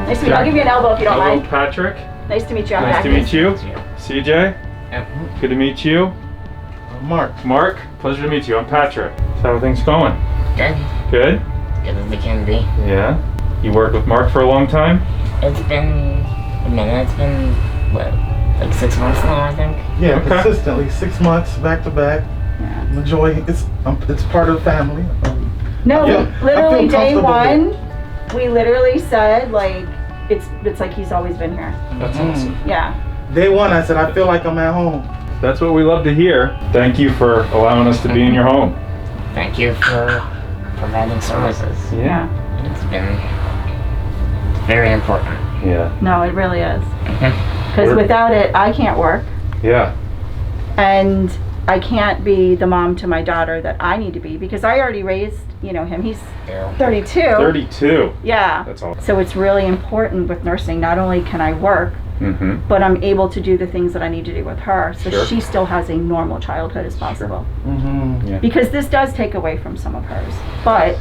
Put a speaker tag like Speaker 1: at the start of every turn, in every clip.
Speaker 1: Nice to meet you. I'll give you an elbow if you don't
Speaker 2: Hello,
Speaker 1: mind.
Speaker 2: Patrick.
Speaker 1: Nice to meet you. I'm
Speaker 2: Nice to
Speaker 1: Agnes.
Speaker 2: meet you. CJ.
Speaker 3: Yep.
Speaker 2: Good to meet you.
Speaker 3: Mark.
Speaker 2: Mark. Pleasure to meet you. I'm Patrick. So how are things going?
Speaker 3: Good.
Speaker 2: Good?
Speaker 3: Good as they can be.
Speaker 2: Yeah. You worked with Mark for a long time?
Speaker 3: It's been a minute. It's been, what, like 6 months now, I think?
Speaker 4: Yeah,
Speaker 2: Okay.
Speaker 4: consistently, 6 months back to back.
Speaker 1: Yeah.
Speaker 4: Enjoy. It's part of the family.
Speaker 1: No,
Speaker 4: Yeah, I
Speaker 1: literally
Speaker 4: feel
Speaker 1: day
Speaker 4: comfortable
Speaker 1: one, we literally said like it's like he's always been here.
Speaker 2: That's awesome.
Speaker 1: Yeah.
Speaker 4: Day one, I said I feel like I'm at home.
Speaker 2: That's what we love to hear. Thank you for allowing us to be in your home.
Speaker 3: Thank you for providing services.
Speaker 1: Yeah.
Speaker 3: It's been very important.
Speaker 2: Yeah.
Speaker 1: No, it really is. Because
Speaker 2: We're-
Speaker 1: without it, I can't work,
Speaker 2: Yeah.
Speaker 1: and I can't be the mom to my daughter that I need to be because I already raised, him. He's
Speaker 3: Yeah.
Speaker 1: 32.
Speaker 2: 32.
Speaker 1: Yeah.
Speaker 2: That's awesome.
Speaker 1: So it's really important with nursing. Not only can I work,
Speaker 2: Mm-hmm.
Speaker 1: but I'm able to do the things that I need to do with her, so
Speaker 2: Sure.
Speaker 1: she still has a normal childhood as possible.
Speaker 4: Mm-hmm.
Speaker 2: Yeah.
Speaker 1: Because this does take away from some of hers, but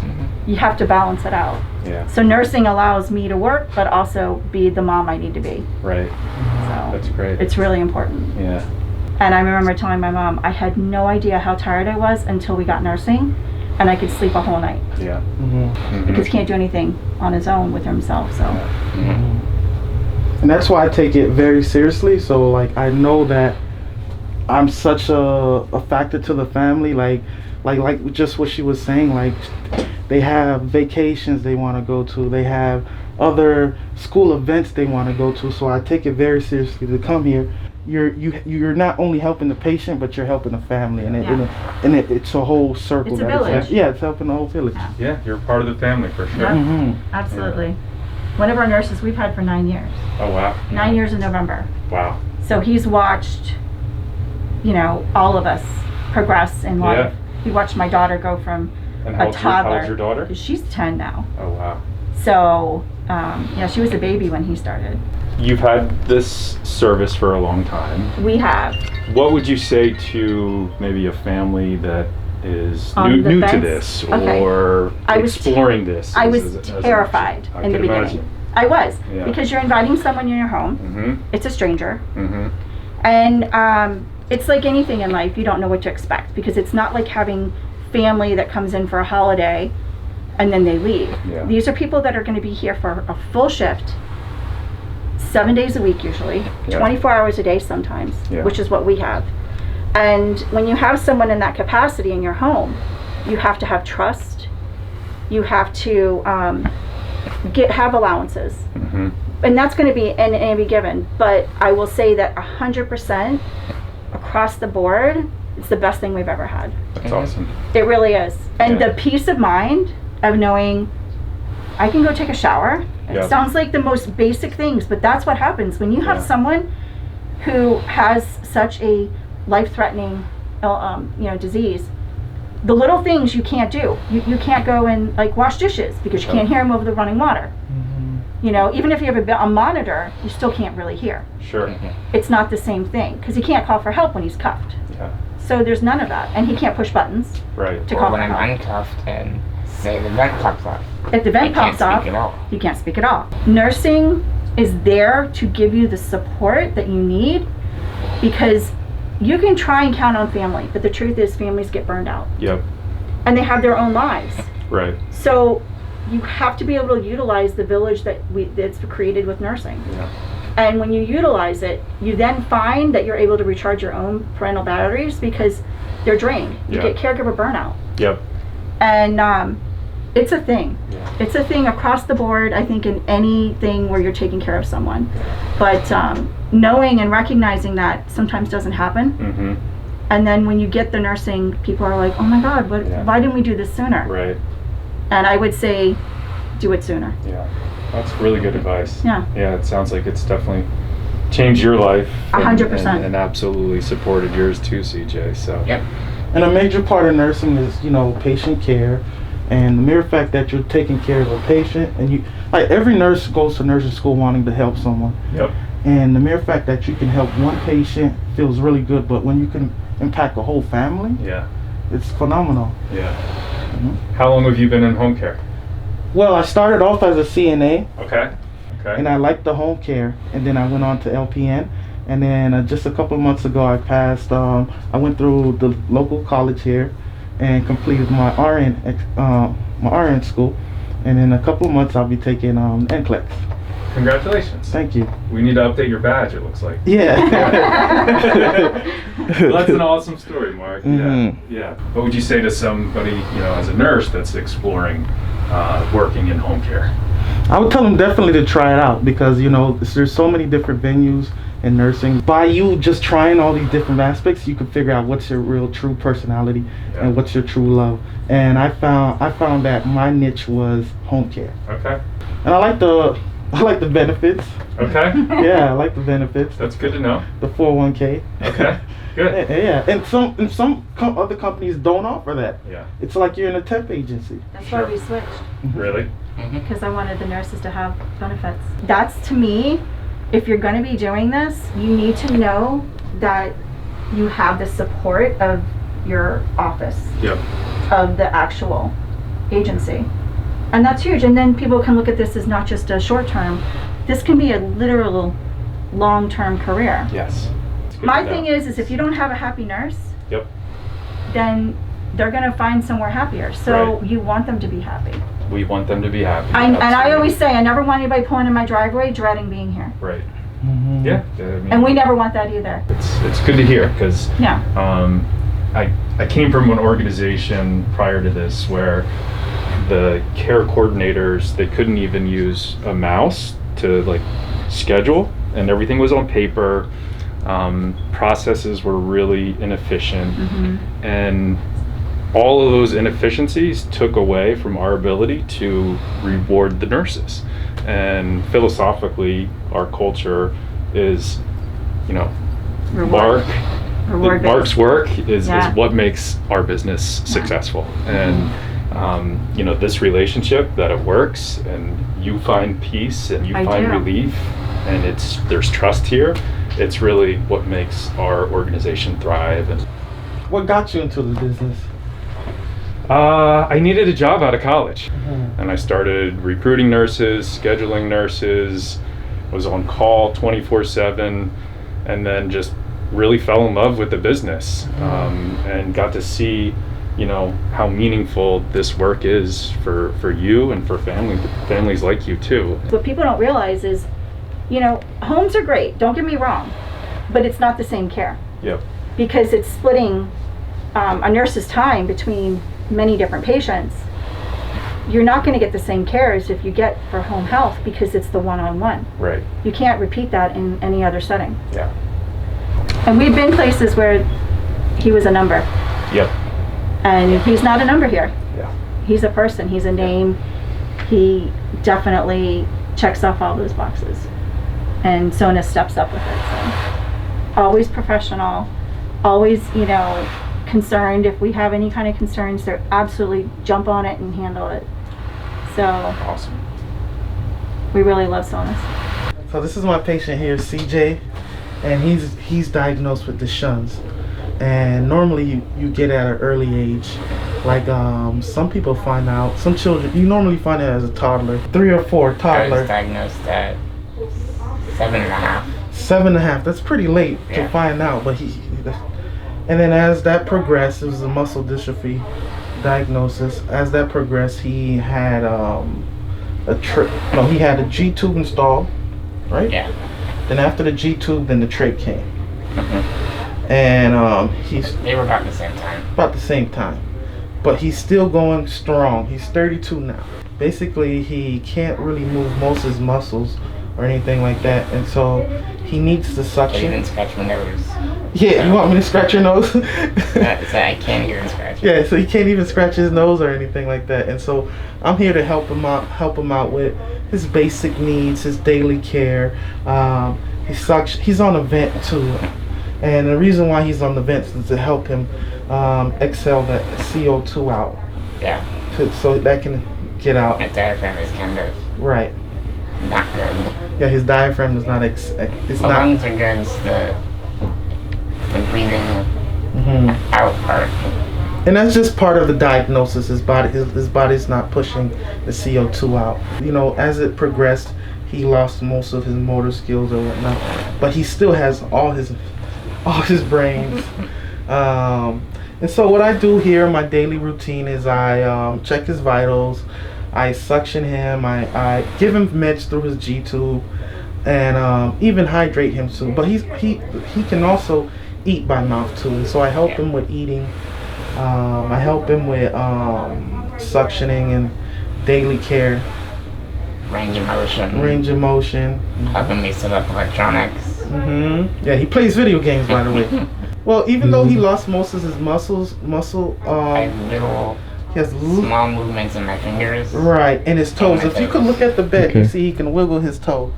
Speaker 1: you have to balance it out.
Speaker 2: Yeah.
Speaker 1: So nursing allows me to work, but also be the mom I need to be.
Speaker 2: Right.
Speaker 1: So
Speaker 2: That's great.
Speaker 1: it's really important.
Speaker 2: Yeah.
Speaker 1: And I remember telling my mom I had no idea how tired I was until we got nursing, and I could sleep a whole night
Speaker 2: Yeah.
Speaker 4: Mm-hmm.
Speaker 2: Mhm.
Speaker 1: because he can't do anything on his own with himself. So
Speaker 4: And that's why I take it very seriously. So like I know that I'm such a factor to the family. Like just what she was saying. Like they have vacations they want to go to. They have other school events they want to go to. So I take it very seriously to come here. You're not only helping the patient, but you're helping the family, and it's a whole circle.
Speaker 1: It's a
Speaker 4: that
Speaker 1: village.
Speaker 4: Yeah, it's helping the whole village.
Speaker 1: Yeah.
Speaker 2: Yeah, you're part of the family for sure.
Speaker 1: Yeah.
Speaker 4: Mm-hmm.
Speaker 1: absolutely. One of our nurses we've had for 9 years.
Speaker 2: Oh wow.
Speaker 1: 9 years in November.
Speaker 2: Wow.
Speaker 1: So he's watched, all of us progress in life.
Speaker 2: Yeah.
Speaker 1: He watched my daughter go from
Speaker 2: And
Speaker 1: a toddler.
Speaker 2: how's your daughter?
Speaker 1: She's 10 now.
Speaker 2: Oh wow.
Speaker 1: So, she was a baby when he started.
Speaker 2: You've had this service for a long time.
Speaker 1: We have.
Speaker 2: What would you say to maybe a family that is
Speaker 1: On the
Speaker 2: new to
Speaker 1: fence?
Speaker 2: this
Speaker 1: Okay.
Speaker 2: or
Speaker 1: I was
Speaker 2: exploring this?
Speaker 1: I was
Speaker 2: as an
Speaker 1: terrified
Speaker 2: option? I
Speaker 1: in the
Speaker 2: could
Speaker 1: beginning.
Speaker 2: imagine.
Speaker 1: I was.
Speaker 2: Yeah.
Speaker 1: Because you're inviting someone in your home.
Speaker 2: Mm-hmm.
Speaker 1: It's a stranger.
Speaker 2: Mm-hmm.
Speaker 1: And it's like anything in life, you don't know what to expect because it's not like having family that comes in for a holiday and then they leave.
Speaker 2: Yeah.
Speaker 1: These are people that are going to be here for a full shift, 7 days a week usually,
Speaker 2: Yeah.
Speaker 1: 24 hours a day sometimes,
Speaker 2: Yeah.
Speaker 1: which is what we have. And when you have someone in that capacity in your home, you have to have trust. You have to have allowances.
Speaker 2: Mm-hmm.
Speaker 1: And that's going to be be given, but I will say that 100% across the board, it's the best thing we've ever had.
Speaker 2: That's awesome.
Speaker 1: It really is. And
Speaker 2: Yeah.
Speaker 1: the peace of mind of knowing I can go take a shower. It
Speaker 2: Yeah.
Speaker 1: sounds like the most basic things, but that's what happens when you have
Speaker 2: Yeah.
Speaker 1: someone who has such a life-threatening disease. The little things you can't do. You can't go and like wash dishes because you
Speaker 2: Sure.
Speaker 1: can't hear them over the running water.
Speaker 4: Mm-hmm.
Speaker 1: Even if you have a monitor, you still can't really hear.
Speaker 2: Sure.
Speaker 1: It's not the same thing because he can't call for help when he's cuffed.
Speaker 2: Yeah.
Speaker 1: So there's none of that, and he can't push buttons
Speaker 2: Right.
Speaker 1: to
Speaker 3: Or
Speaker 1: call for
Speaker 3: when I'm
Speaker 1: help.
Speaker 3: uncuffed and say the vent pops off.
Speaker 1: If the
Speaker 3: I
Speaker 1: vent
Speaker 3: can't
Speaker 1: pops off,
Speaker 3: speak at all.
Speaker 1: you can't speak at all. Nursing is there to give you the support that you need because you can try and count on family, but the truth is families get burned out
Speaker 2: Yep.
Speaker 1: and they have their own lives.
Speaker 2: Right.
Speaker 1: So you have to be able to utilize the village that's created with nursing.
Speaker 2: Yeah.
Speaker 1: And when you utilize it, you then find that you're able to recharge your own parental batteries because they're drained. You
Speaker 2: Yeah.
Speaker 1: get caregiver burnout.
Speaker 2: Yep.
Speaker 1: And it's a thing.
Speaker 2: Yeah.
Speaker 1: It's a thing across the board, I think, in anything where you're taking care of someone. But knowing and recognizing that sometimes doesn't happen.
Speaker 2: Mm-hmm.
Speaker 1: And then when you get the nursing, people are like, oh my God,
Speaker 2: Yeah.
Speaker 1: why didn't we do this sooner?
Speaker 2: Right.
Speaker 1: And I would say, do it sooner.
Speaker 2: Yeah. That's really good advice.
Speaker 1: Yeah.
Speaker 2: Yeah. It sounds like it's definitely changed your life.
Speaker 1: 100%.
Speaker 2: And absolutely supported yours too, CJ. So.
Speaker 3: Yep.
Speaker 4: And a major part of nursing is, patient care, and the mere fact that you're taking care of a patient, and every nurse goes to nursing school wanting to help someone.
Speaker 2: Yep.
Speaker 4: And the mere fact that you can help one patient feels really good, but when you can impact a whole family,
Speaker 2: Yeah.
Speaker 4: it's phenomenal.
Speaker 2: Yeah.
Speaker 4: Mhm.
Speaker 2: How long have you been in home care?
Speaker 4: Well, I started off as a CNA,
Speaker 2: Okay. Okay.
Speaker 4: And I liked the home care, and then I went on to LPN. And then just a couple of months ago, I went through the local college here and completed my RN school. And in a couple of months, I'll be taking NCLEX.
Speaker 2: Congratulations.
Speaker 4: Thank you.
Speaker 2: We need to update your badge, it looks like.
Speaker 4: Yeah.
Speaker 2: Well, that's an awesome story, Mark.
Speaker 4: Mhm.
Speaker 2: Yeah. What would you say to somebody, as a nurse that's exploring working in home care?
Speaker 4: I would tell them definitely to try it out because, there's so many different venues in nursing. By you just trying all these different aspects, you can figure out what's your real true personality and what's your true love. And I found that my niche was home care.
Speaker 2: Okay.
Speaker 4: And I like the benefits.
Speaker 2: Okay.
Speaker 4: Yeah, I like the benefits.
Speaker 2: That's good to know.
Speaker 4: The 401k.
Speaker 2: Okay. Good.
Speaker 4: Yeah, and some other companies don't offer that.
Speaker 2: Yeah.
Speaker 4: It's like you're in a temp agency.
Speaker 1: That's why we switched,
Speaker 2: Really?
Speaker 1: because I wanted the nurses to have benefits. That's, to me, if you're going to be doing this, you need to know that you have the support of your office,
Speaker 2: Yep.
Speaker 1: of the actual agency. And that's huge. And then people can look at this as not just a short term. This can be a literal long-term career.
Speaker 2: Yes.
Speaker 1: My thing is if you don't have a happy nurse,
Speaker 2: Yep.
Speaker 1: then they're going to find somewhere happier. So
Speaker 2: Right.
Speaker 1: you want them to be happy.
Speaker 2: We want them to be happy.
Speaker 1: And I
Speaker 2: Absolutely.
Speaker 1: always say, I never want anybody pulling in my driveway dreading being here.
Speaker 2: Right.
Speaker 4: Mhm.
Speaker 2: Yeah. I mean,
Speaker 1: And we never want that either.
Speaker 2: It's good to hear because
Speaker 1: Yeah.
Speaker 2: I came from an organization prior to this where the care coordinators, they couldn't even use a mouse to schedule, and everything was on paper. Processes were really inefficient, and all of those inefficiencies took away from our ability to reward the nurses. And philosophically, our culture is,
Speaker 1: Reward. Reward
Speaker 2: Mark's work is
Speaker 1: Yeah.
Speaker 2: what makes our business successful. And this relationship, that it works and you find peace and you
Speaker 1: I
Speaker 2: find
Speaker 1: do.
Speaker 2: relief and there's trust here, it's really what makes our organization thrive. And
Speaker 4: What got you into the business?
Speaker 2: I needed a job out of college, and I started recruiting nurses, scheduling nurses, was on call 24/7, and then just really fell in love with the business, and got to see, how meaningful this work is for you and for families like you too.
Speaker 1: What people don't realize is, homes are great, don't get me wrong, but it's not the same care
Speaker 2: Yep.
Speaker 1: because it's splitting a nurse's time between many different patients. You're not going to get the same care as if you get for home health because it's the one-on-one.
Speaker 2: Right.
Speaker 1: You can't repeat that in any other setting.
Speaker 2: Yeah.
Speaker 1: And we've been places where he was a number,
Speaker 2: Yep.
Speaker 1: and he's not a number here.
Speaker 2: Yeah.
Speaker 1: He's a person, he's a name. He definitely checks off all those boxes. And Sonas steps up with it. So always professional, always, concerned. If we have any kind of concerns, they absolutely jump on it and handle it. So
Speaker 2: Awesome.
Speaker 1: we really love Sonas.
Speaker 4: So this is my patient here, CJ, and he's diagnosed with Duchenne's. And normally you get at an early age. Like some people find out, some children, you normally find it as a toddler, 3 or 4,
Speaker 3: I was
Speaker 4: toddler.
Speaker 3: diagnosed at 7.5.
Speaker 4: 7.5, that's pretty late to
Speaker 3: Yeah.
Speaker 4: find out, but and then as that progressed, it was a muscle dystrophy diagnosis. As that progressed, he had he had a G tube installed, right?
Speaker 3: Yeah.
Speaker 4: Then after the G tube, then the trach came,
Speaker 3: Mhm.
Speaker 4: and he's
Speaker 3: They were about the same time.
Speaker 4: about the same time, but he's still going strong. He's 32 now. Basically, he can't really move most of his muscles or anything like that, and so he needs the
Speaker 3: I
Speaker 4: suction.
Speaker 3: even scratch my nose.
Speaker 4: Yeah, you want me to scratch your nose?
Speaker 3: So I can't even scratch it.
Speaker 4: Yeah, so he can't even scratch his nose or anything like that, and so I'm here to help him out with his basic needs, his daily care. He's on a vent too, and the reason why he's on the vent is to help him exhale the CO2 out,
Speaker 3: Yeah.
Speaker 4: so that can get out.
Speaker 3: My diaphragm is kind of
Speaker 4: Right.
Speaker 3: not good.
Speaker 4: Yeah, his diaphragm is not. It's
Speaker 3: The
Speaker 4: not.
Speaker 3: lungs are good, it's the breathing
Speaker 4: Mhm.
Speaker 3: out part.
Speaker 4: And that's just part of the diagnosis. His body's not pushing the CO2 out. As it progressed, he lost most of his motor skills or whatnot, but he still has all his brains. And so what I do here, my daily routine is I check his vitals, I suction him, I give him meds through his G tube, and even hydrate him too. But he can also eat by mouth too, and so I help him with eating. I help him with suctioning and daily care.
Speaker 3: Range of motion. Helping me set up electronics.
Speaker 4: Yeah, he plays video games, by the way. Well, even though he lost most of his muscle,
Speaker 3: I have little
Speaker 4: he has
Speaker 3: small movements in my fingers.
Speaker 4: Right, and his toes.
Speaker 3: my
Speaker 4: If you
Speaker 3: toes.
Speaker 4: could look at the bed,
Speaker 2: Okay.
Speaker 4: you see he can wiggle his toe.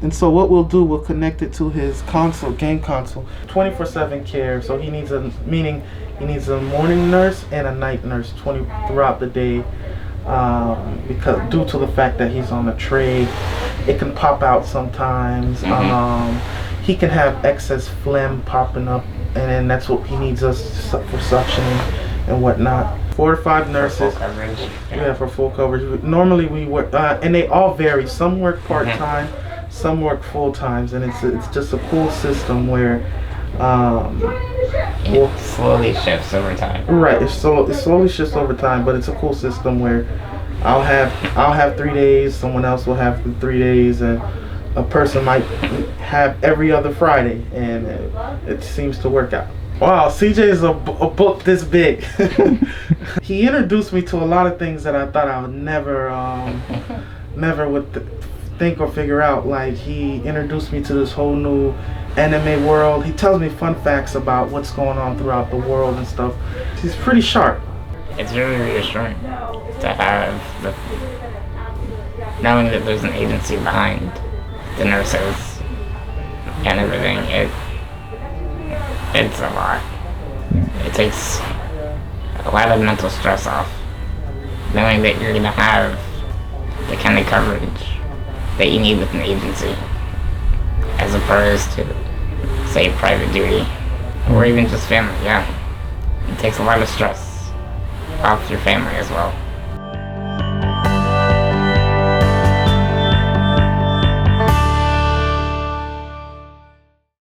Speaker 4: And so what we'll do, we'll connect it to his console, game console, 24/7 care. So he needs a morning nurse and a night nurse throughout the day, because due to the fact that he's on a tray, it can pop out sometimes. He can have excess phlegm popping up, and then that's what he needs us for suctioning and whatnot. 4 to 5 nurses.
Speaker 3: Full coverage.
Speaker 4: Yeah, for full coverage. Normally we work, and they all vary. Some work part time, some work full times, and it's just a cool system where
Speaker 3: It slowly shifts over time.
Speaker 4: right. It slowly shifts over time, but it's a cool system where I'll have 3 days, someone else will have 3 days, and a person might have every other Friday, and it seems to work out. Wow, CJ is a book this big. He introduced me to a lot of things that I thought I would never would think or figure out. Like, he introduced me to this whole new anime world. He tells me fun facts about what's going on throughout the world and stuff. He's pretty sharp.
Speaker 3: It's really reassuring to have knowing that there's an agency behind the nurses and everything. It's a lot. It takes a lot of mental stress off, knowing that you're gonna have the kind of coverage that you need with an agency, as opposed to, say, private duty or even just family. Yeah, it takes a lot of stress off your family as well.